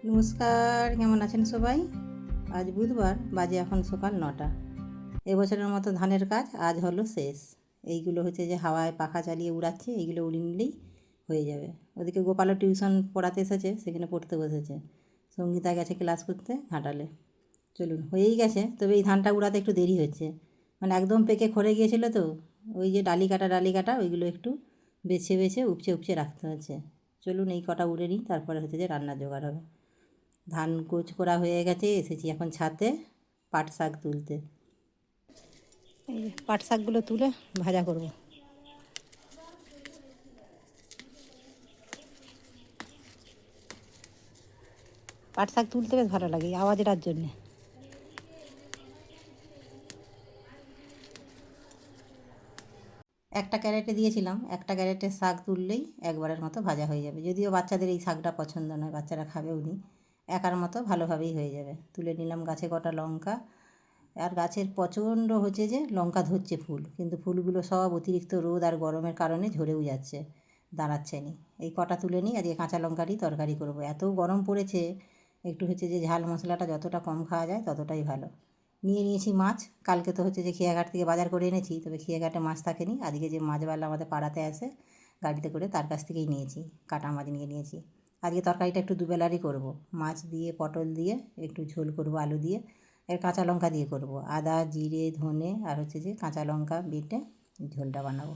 নমস্কার, কেমন আছেন সবাই? আজ বুধবার, বাজে এখন সকাল 9টা। এবছরের মতো ধানের কাজ আজ হলো শেষ। এইগুলো হচ্ছে যে হাওয়ায় পাখা চালিয়ে উড়াচ্ছে, এইগুলো উড়িয়ে নিলেই হয়ে যাবে। ওদিকে গোপালও টিউশন পড়াতে এসেছে, সেখানে পড়তে বসেছে। সঙ্গীতা গেছে ক্লাস করতে ঘাটালে। চলুন, হয়েই গেছে, তবে এই ধানটা উড়াতে একটু দেরি হচ্ছে। মানে একদম পেকে খড়ে গিয়েছিলো তো, ওই যে ডালি কাটা ওইগুলো একটু বেছে বেছে উপচে উপচে রাখতে হচ্ছে। চলুন এই কটা উড়ে নিই, তারপরে হচ্ছে যে রান্নার জোগাড় হবে। ধান কুচ করা হয়ে গেছে, এসেছি এখন ছাদে পাট শাক তুলতে। এই যে পাট শাকগুলো তুলে ভাজা করব। পাট শাক তুলতে বেশ ভালো লাগে আওয়াজটার জন্যে। একটা ক্যারেটে দিয়েছিলাম, একটা ক্যারেটের শাক তুললেই একবারের মতো ভাজা হয়ে যাবে। যদিও বাচ্চাদের এই শাকটা পছন্দ নয়, বাচ্চারা খাবেও নি, একার মতো ভালোভাবেই হয়ে যাবে। তুলে নিলাম গাছে কটা লঙ্কা। আর গাছের প্রচণ্ড হচ্ছে যে লঙ্কা ধরছে ফুল, কিন্তু ফুলগুলো সব অতিরিক্ত রোদ আর গরমের কারণে ঝরেও যাচ্ছে, দাঁড়াচ্ছে নি। এই কটা তুলে নিই, আজকে কাঁচা লঙ্কারই তরকারি করব। এত গরম পড়েছে, একটু হচ্ছে যে ঝাল মশলাটা যতটা কম খাওয়া যায় ততটাই ভালো। নিয়ে নিয়েছি মাছ। কালকে তো হচ্ছে যে খেয়াঘাট থেকে বাজার করে এনেছি, তবে খেয়াঘাটে মাছ থাকেনি। আজকে যে মাছওয়ালা আমাদের পাড়াতে আসে গাড়িতে করে, তার কাছ থেকেই নিয়েছি, কাটা মাছ নিয়ে নিয়েছি। আজকে তরকারিটা একটু দুবেলারই করব, মাছ দিয়ে পটল দিয়ে একটু ঝোল করব, আলু দিয়ে এর কাঁচা লঙ্কা দিয়ে করব। আদা জিরে ধনে আর হচ্ছে যে কাঁচা লঙ্কা বেটে ঝোলটা বানাবো।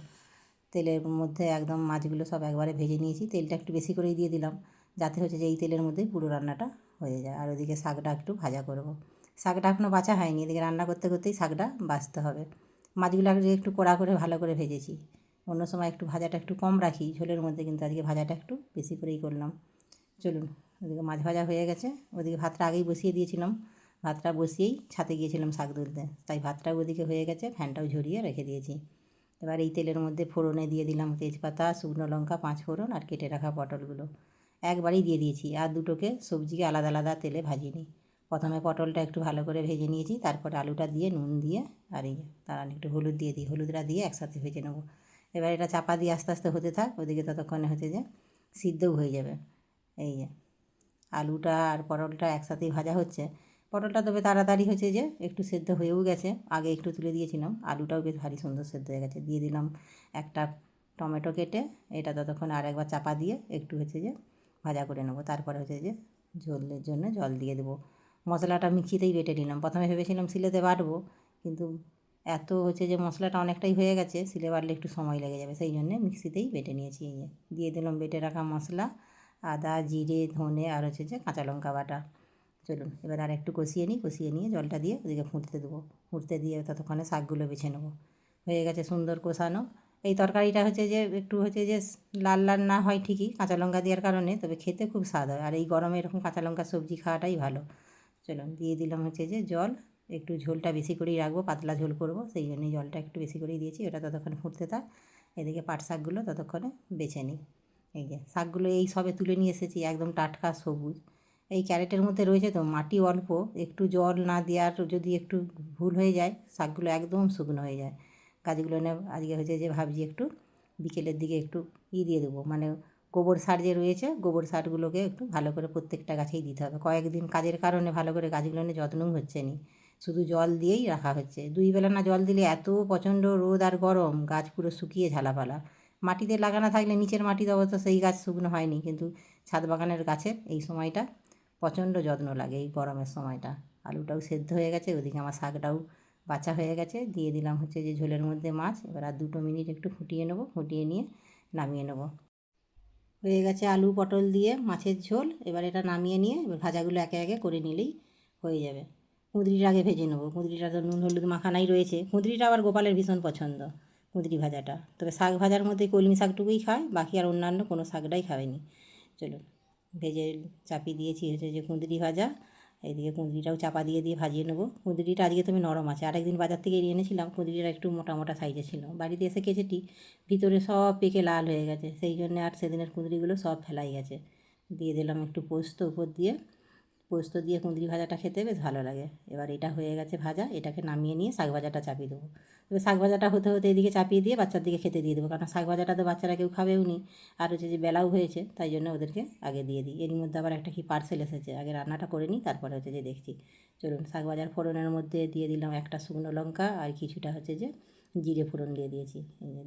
তেলের মধ্যে একদম মাছগুলো সব একবারে ভেজে নিয়েছি, তেলটা একটু বেশি করেই দিয়ে দিলাম, যাতে হচ্ছে যে এই তেলের মধ্যেই পুরো রান্নাটা হয়ে যায়। আর ওদিকে শাকটা একটু ভাজা করব। শাকটা এখনও বাছা হয়নি, এদিকে রান্না করতে করতেই শাকটা বাছতে হবে। মাছগুলো আগে একটু কড়া করে ভালো করে ভেজেছি। অন্য সময় একটু ভাজাটা একটু কম রাখি ঝোলের মধ্যে, কিন্তু আজকে ভাজাটা একটু বেশি করেই করলাম। চলুন, ওদিকে মাছ ভাজা হয়ে গেছে, ওদিকে ভাতটা আগেই বসিয়ে দিয়েছিলাম। ভাতটা বসিয়েই ছাদে গিয়েছিলাম শাক তুলতে, তাই ভাতটাও ওদিকে হয়ে গেছে, ফ্যানটাও ঝরিয়ে রেখে দিয়েছি। এবার এই তেলের মধ্যে ফোড়নে দিয়ে দিলাম তেজপাতা, শুকনো লঙ্কা, 5 ফোড়ন আর কেটে রাখা পটলগুলো একবারেই দিয়ে দিয়েছি। আর দুটোকে সবজিকে আলাদা আলাদা তেলে ভাজিনি। প্রথমে পটলটা একটু ভালো করে ভেজে নিয়েছি, তারপরে আলুটা দিয়ে নুন দিয়ে আর এই তার একটু হলুদ দিয়ে দিই, হলুদটা দিয়ে একসাথে ভেজে নেবো। এবার এটা চাপা দিয়ে আস্তে আস্তে হতে থাক, ওদিকে ততক্ষণে হচ্ছে যে সিদ্ধও হয়ে যাবে। এই যে আলুটা আর পটলটা একসাথেই ভাজা হচ্ছে। পটলটা তবে তাড়াতাড়ি হচ্ছে যে একটু সেদ্ধ হয়েও গেছে, আগে একটু তুলে দিয়েছিলাম। আলুটাও বেশ ভারী সুন্দর সেদ্ধ হয়ে গেছে। দিয়ে দিলাম একটা টমেটো কেটে, এটা ততক্ষণ আর একবার চাপা দিয়ে একটু হচ্ছে যে ভাজা করে নেবো। তারপরে হচ্ছে যে ঝোলের জন্য জল দিয়ে দেবো। মশলাটা মিক্সিতেই বেটে নিলাম, প্রথমে ভেবেছিলাম শিলেতে বাটবো, কিন্তু এত হচ্ছে যে মশলাটা অনেকটাই হয়ে গেছে, শিলে বাটলে একটু সময় লেগে যাবে, সেই জন্যে মিক্সিতেই বেটে নিয়েছি। দিয়ে দিলাম বেটে রাখা মশলা, আদা জিরে ধনে আর হচ্ছে যে কাঁচা লঙ্কা বাটা। চলুন এবার আর একটু কষিয়ে নিই, কষিয়ে নিয়ে জলটা দিয়ে ওদিকে ফুটতে দেবো। ফুটতে দিয়ে ততক্ষণে শাকগুলো বেছে নেবো। হয়ে গেছে সুন্দর কষানো। এই তরকারিটা হচ্ছে যে একটু হচ্ছে যে লাল লাল না হয় ঠিকই কাঁচা লঙ্কা দেওয়ার কারণে, তবে খেতে খুব স্বাদ হয়। আর এই গরমে এরকম কাঁচা লঙ্কা সবজি খাওয়াটাই ভালো। চলুন দিয়ে দিলাম হচ্ছে যে জল, একটু ঝোলটা বেশি করেই রাখবো, পাতলা ঝোল করব, সেই জন্যই জলটা একটু বেশি করেই দিয়েছি। ওটা ততক্ষণ ফুটতে থাক, এদিকে পাট শাকগুলো ততক্ষণে বেছে নিই। এই যে শাকগুলো এই সবে তুলে নিয়ে এসেছি, একদম টাটকা সবুজ। এই ক্যারেটের মধ্যে রয়েছে তো মাটি অল্প, একটু জল না দেওয়ার যদি একটু ভুল হয়ে যায়, শাকগুলো একদম শুকনো হয়ে যায়। গাছগুলো আজকে হয়েছে যে ভাবছি একটু বিকেলের দিকে একটু দিয়ে দেবো, মানে গোবর সার যে রয়েছে, গোবর সারগুলোকে একটু ভালো করে প্রত্যেকটা গাছেই দিতে হবে। কয়েকদিন কাজের কারণে ভালো করে গাছগুলো যত্নও হচ্ছে না, শুধু জল দিয়েই রাখা হচ্ছে। 2 বেলা না জল দিলে এত প্রচণ্ড রোদ আর গরম, গাছ পুরো শুকিয়ে ঝালাপালা। মাটিতে লাগানো থাকলে নিচের মাটিতে অবশ্য সেই গাছ শুকনো হয়নি, কিন্তু ছাদ বাগানের গাছের এই সময়টা প্রচণ্ড যত্ন লাগে, এই গরমের সময়টা। আলুটাও সেদ্ধ হয়ে গেছে, ওদিকে আমার শাকটাও বাছা হয়ে গেছে। দিয়ে দিলাম হচ্ছে যে ঝোলের মধ্যে মাছ। এবার আর 2 মিনিট একটু ফুটিয়ে নেবো, ফুটিয়ে নিয়ে নামিয়ে নেবো। হয়ে গেছে আলু পটল দিয়ে মাছের ঝোল। এবার এটা নামিয়ে নিয়ে এবার ভাজাগুলো একে একে করে নিলেই হয়ে যাবে। কুঁদরিটা আগে ভেজে নেবো, কুঁদরিটা তো নুন হলুদ মাখানাই রয়েছে। কুঁদরিটা আবার গোপালের ভীষণ পছন্দ, কুঁদরি ভাজাটা। তবে শাক ভাজার মধ্যে কলমি শাকটুকুই খায়, বাকি আর অন্যান্য কোনো শাকটাই খাবেনি। চলুন ভেজে চাপিয়ে দিয়েছি হচ্ছে যে কুঁদরি ভাজা, এইদিকে কুঁদরিটাও চাপা দিয়ে দিয়ে ভাজিয়ে নেবো। কুঁদরিটা আজকে তুমি নরম আছে, আরেকদিন বাজার থেকে এনেছিলাম কুঁদরিটা একটু মোটা মোটা সাইজের ছিল। বাড়িতে এসে কেচেটি, ভিতরে সব পেকে লাল হয়ে গেছে, সেই জন্য আর সেদিনের কুঁদরিগুলো সব ফেলাই গেছে। দিয়ে দিলাম একটু পোস্ত উপর দিয়ে, পোস্ত দিয়ে কুঁদরি ভাজাটা খেতে বেশ ভালো লাগে। এবার এটা হয়ে গেছে ভাজা, এটাকে নামিয়ে নিয়ে শাক ভাজাটা চাপিয়ে দেবো। তবে শাক ভাজাটা হতে হতে এদিকে চাপিয়ে দিয়ে বাচ্চার দিকে খেতে দিয়ে দেবো, কারণ শাক ভাজাটা তো বাচ্চারা কেউ খাবেও নি, আর হচ্ছে যে বেলাও হয়েছে, তাই জন্য ওদেরকে আগে দিয়ে দিই। এরই মধ্যে আবার একটা কি পার্সেল এসেছে, আগে রান্নাটা করে নিই তারপরে হচ্ছে যে দেখছি। চলুন, শাক ভাজার ফোড়নের মধ্যে দিয়ে দিলাম একটা শুকনো লঙ্কা আর কিছুটা হচ্ছে যে জিরে ফোড়ন দিয়ে দিয়েছি।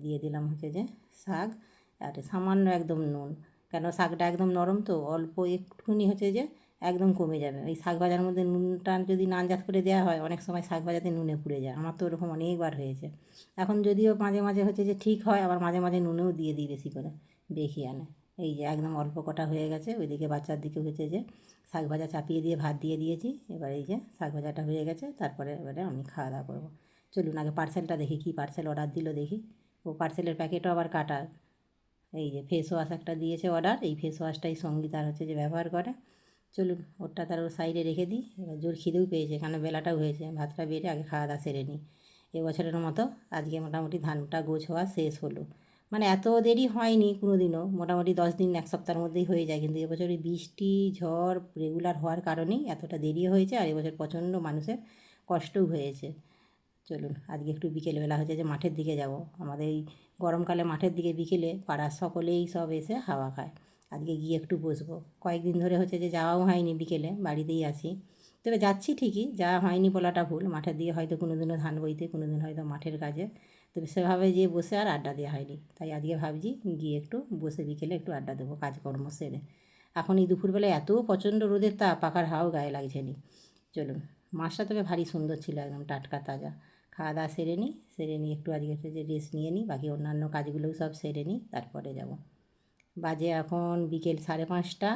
দিয়ে দিলাম হচ্ছে যে শাক, আর সামান্য একদম নুন, কেন শাকটা একদম নরম তো, অল্প একটুখানি হচ্ছে যে একদম কমে যাবে। এই শাক ভাজার মধ্যে নুনটা যদি নানজাত করে দেওয়া হয়, অনেক সময় শাক ভাজাতে নুনে পুড়ে যায়, আমার তো ওরকম অনেকবার হয়েছে। এখন যদিও মাঝে মাঝে হচ্ছে যে ঠিক হয়, আবার মাঝে মাঝে নুনেও দিয়ে দিই বেশি করে, বেশি আনে। এই যে একদম অল্প কটা হয়ে গেছে, ওইদিকে বাচ্চার দিকে হচ্ছে যে শাক ভাজা চাপিয়ে দিয়ে ভাত দিয়ে দিয়েছি। এবার এই যে শাক ভাজাটা হয়ে গেছে, তারপরে এবারে আমি খাওয়া দাওয়া করবো। চলুন আগে পার্সেলটা দেখি, কী পার্সেল অর্ডার দিল দেখি। ও পার্সেলের প্যাকেটও আবার কাটা। এই যে ফেস ওয়াশ একটা দিয়েছে অর্ডার, এই ফেস ওয়াশটাই সঙ্গীতার হচ্ছে যে ব্যবহার করে। চলুন ওটা তার ওর সাইডে রেখে দিই। এবার জোর খিদেও পেয়েছে, এখানে বেলাটাও হয়েছে, ভাতটা বেড়ে আগে খাওয়া দাওয়া সেরে নিই। এবছরের মতো আজকে মোটামুটি ধানটা গোছ হওয়া শেষ হলো। মানে এত দেরি হয়নি কোনো দিনও, মোটামুটি 10 দিন 1 সপ্তাহের মধ্যেই হয়ে যায়, কিন্তু এবছর এই বৃষ্টি ঝড় রেগুলার হওয়ার কারণেই এতটা দেরি হয়েছে, আর এবছর প্রচণ্ড মানুষের কষ্টও হয়েছে। চলুন আজকে একটু বিকেলবেলা হচ্ছে যে মাঠের দিকে যাব। আমাদের এই গরমকালে মাঠের দিকে বিকেলে পাড়ার সকলেই সব এসে হাওয়া খায়। আজকে গিয়ে একটু বসবো, কয়েকদিন ধরে হচ্ছে যে যাওয়াও হয়নি, বিকেলে বাড়িতেই আছি। তবে যাচ্ছি ঠিকই, যাওয়া হয়নি বলাটা ভুল, মাঠের দিকে হয়তো কোনো দিনও ধান বইতে, কোনো দিন হয়তো মাঠের কাজে, তবে সেভাবে যেয়ে বসে আর আড্ডা দেওয়া হয়নি। তাই আজকে ভাবছি গিয়ে একটু বসে বিকেলে একটু আড্ডা দেবো কাজকর্ম সেরে। এখন এই দুপুরবেলায় এত প্রচণ্ড রোদের তাপ, পাখার হাওয়াও গায়ে লাগছে নি। চলুন, মাছটা তবে ভারী সুন্দর ছিল, একদম টাটকা তাজা। খাওয়া দাওয়া সেরে নিই, সেরে নিই একটু আজকে হচ্ছে যে রেস্ট নিয়ে নিই, বাকি অন্যান্য কাজগুলোও সব সেরে নিই, তারপরে যাব। বাজে এখন বিকেল 5:30।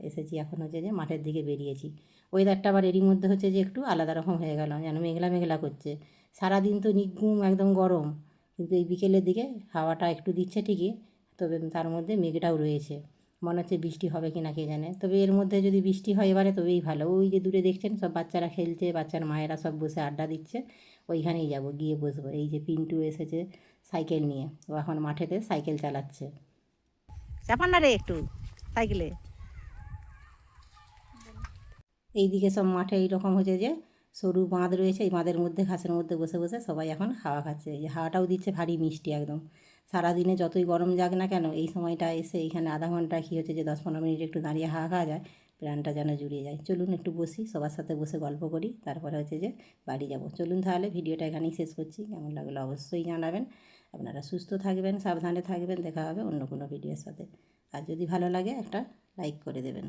এসেছি এখন হচ্ছে যে মাঠের দিকে বেরিয়েছি। ওয়েদারটা আবার এরই মধ্যে হচ্ছে যে একটু আলাদা রকম হয়ে গেল, যেন মেঘলা মেঘলা করছে। সারাদিন তো নিঘুম একদম গরম, কিন্তু এই বিকেলের দিকে হাওয়াটা একটু দিচ্ছে ঠিকই, তবে তার মধ্যে মেঘটাও রয়েছে। মনে হচ্ছে বৃষ্টি হবে কি না কে জানে, তবে এর মধ্যে যদি বৃষ্টি হয় এবারে তবেই ভালো। ওই যে দূরে দেখছেন সব বাচ্চারা খেলছে, বাচ্চার মায়েরা সব বসে আড্ডা দিচ্ছে, ওইখানেই যাব, গিয়ে বসবো। এই যে পিন্টু এসেছে সাইকেল নিয়ে, ও এখন মাঠেতে সাইকেল চালাচ্ছে। চাপান না রে একটু সাইকেলে। এইদিকে সব মাঠে এইরকম হচ্ছে যে সরু বাঁধ রয়েছে, এই বাঁধের মধ্যে ঘাসের মধ্যে বসে বসে সবাই এখন হাওয়া খাচ্ছে। এই যে হাওয়াটাও দিচ্ছে ভারী মিষ্টি একদম। সারাদিনে যতই গরম যাক না কেন, এই সময়টা এসে এইখানে আধা ঘন্টা কি হচ্ছে যে 10-15 মিনিট একটু দাঁড়িয়ে হাওয়া খাওয়া যায়, প্রাণটা যেন জুড়িয়ে যায়। চলুন একটু বসি, সবার সাথে বসে গল্প করি, তারপরে হচ্ছে যে বাড়ি যাব। চলুন তাহলে ভিডিওটা এখানেই শেষ করছি, কেমন লাগলো অবশ্যই জানাবেন। আপনারা সুস্থ থাকবেন, সাবধানে থাকবেন, দেখা হবে অন্য কোনো ভিডিওর সাথে। আর যদি ভালো লাগে একটা লাইক করে দেবেন।